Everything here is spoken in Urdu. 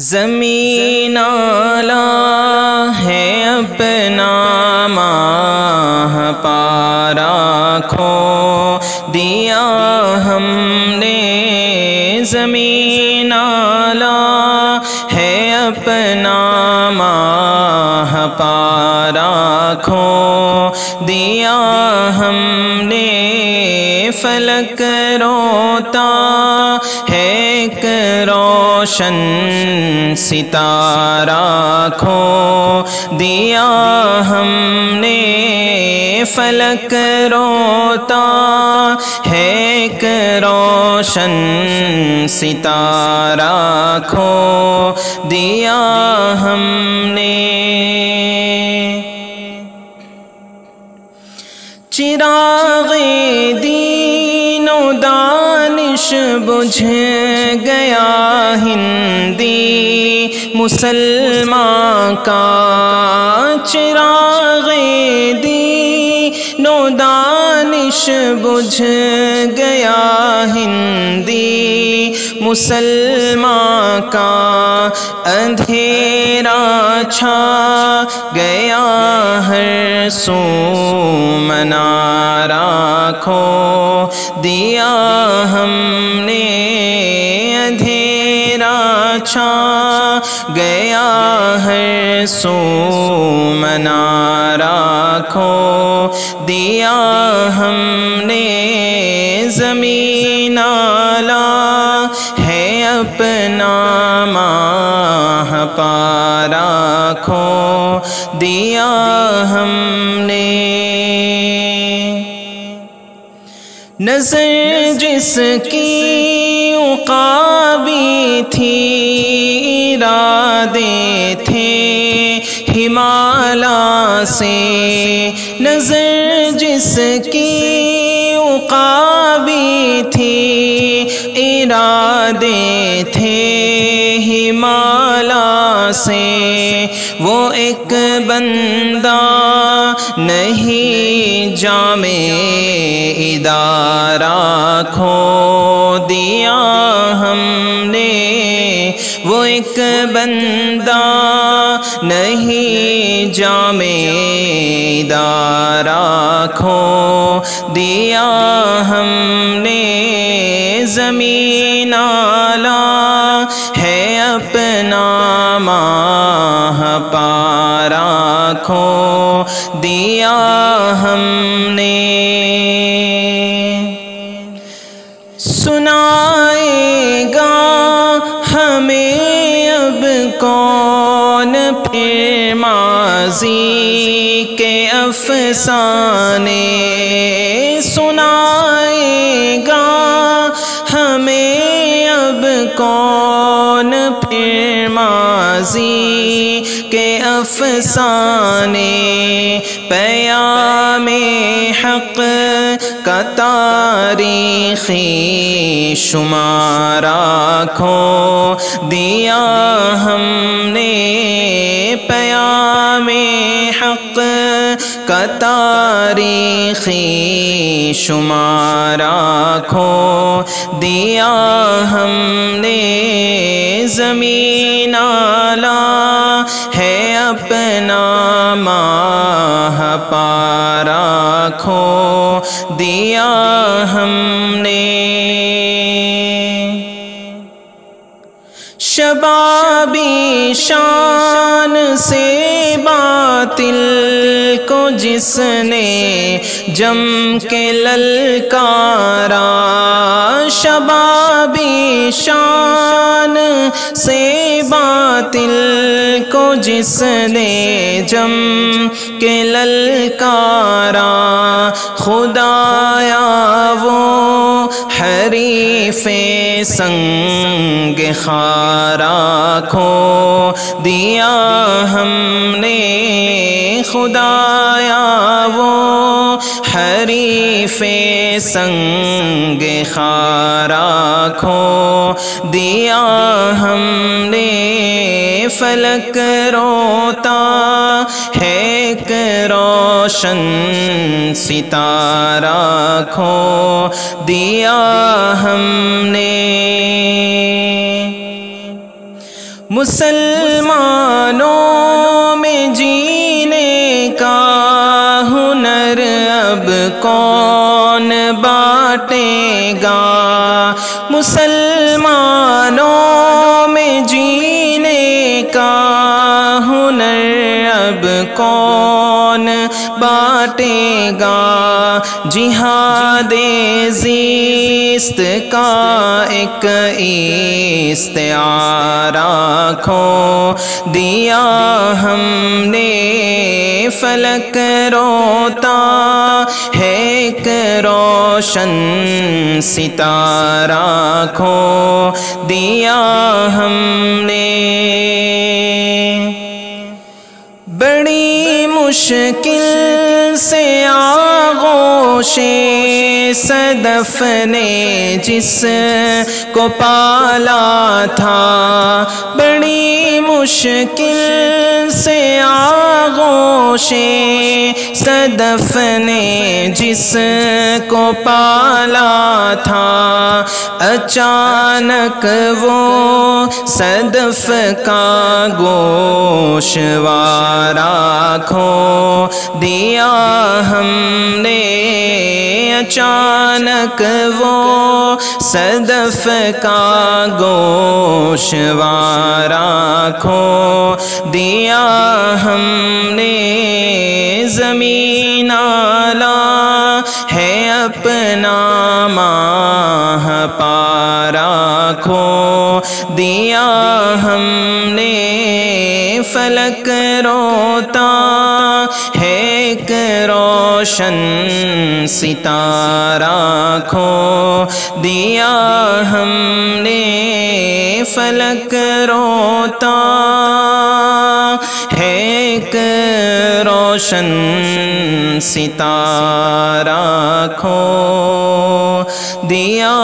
زمین اعلیٰ ہے اپنا ماہ پارا کھو دیا ہم نے، زمین اعلیٰ ہے اپنا ماہ پارا کھو دیا ہم نے، فلک روتا ہے ایک روشن ستارہ کھو دیا ہم نے، فلک روتا ہے ایک روشن ستارہ کھو دیا ہم نے۔ چراغ دین و دانش بجھ گیا ہندی مسلمان کا، چراغ دین و دانش بجھ گیا ہندی مسلمان کا، اندھیرا چھا گیا ہر سو منارہ کھو دیا ہم نے، اندھیرا چھا گیا ہر سو منارہ کھو دیا ہم نے، زمین اعلیٰ ہے اپنا ماہ پارا کھو دیا ہم نے۔ نظر جس کی عقابی تھی، ارادے تھے ہمالا سے، نظر جس کی عقابی تھی، ارادے تھے ہمالا سے، وہ ایک بندہ نہیں جامع ادارہ کھو دیا ہم نے، وہ ایک بندہ نہیں جامع ادارہ کھو دیا ہم نے، زمین اعلیٰ ہے اپنا ماہ پارا کھو دیا ہم نے۔ سنائے گا ہمیں اب کون پھر ماضی کے افسانے، سنائے گا ہمیں اب کون پھر ماضی کے افسانے، پیام حق کا تاریخی شمارہ کھو دیا ہم نے، پیام حق کا تاریخی شمارہ کھو دیا ہم نے، زمین اعلیٰ ہے اپنا ماہ پارا کھو دیا ہم نے۔ شبابی شان سے باطل کو جس نے جم کے للکارا، شبابی شان سے باطل کو جس نے جم کے للکارا، خدایا وہ حریف سنگ خارا کھو دیا ہم نے، خدایا وہ حریف سنگ خارا کھو دیا ہم نے، فلک روتا ہے ایک روشن ستارہ کھو دیا ہم نے۔ مسلمانوں میں جینے کا ہنر اب کون بانٹے گا، مسلمانوں میں جینے کا ہنر اب کون بانٹے گا، جہاد زیست کا ایک استعارہ کھو دیا ہم نے، فلک روتا ہے ایک روشن ستارہ کھو دیا ہم نے، بڑی مشکل سے آغوش صدف نے جس کو پالا تھا، بڑی مشکل سے آغوش صدف نے جس کو پالا تھا، اچانک وہ صدف کا گوشوارہ کھو دیا ہم نے، اچانک وہ صدف کا گوشوارہ کھو دیا ہم نے، زمین آلا ہے اپنا ماہ پارا کھو دیا ہم نے، فلک روتا ہے ایک روشن ستارہ کھو دیا ہم نے، فلک روتا ہے ایک روشن ستارہ کھو دیا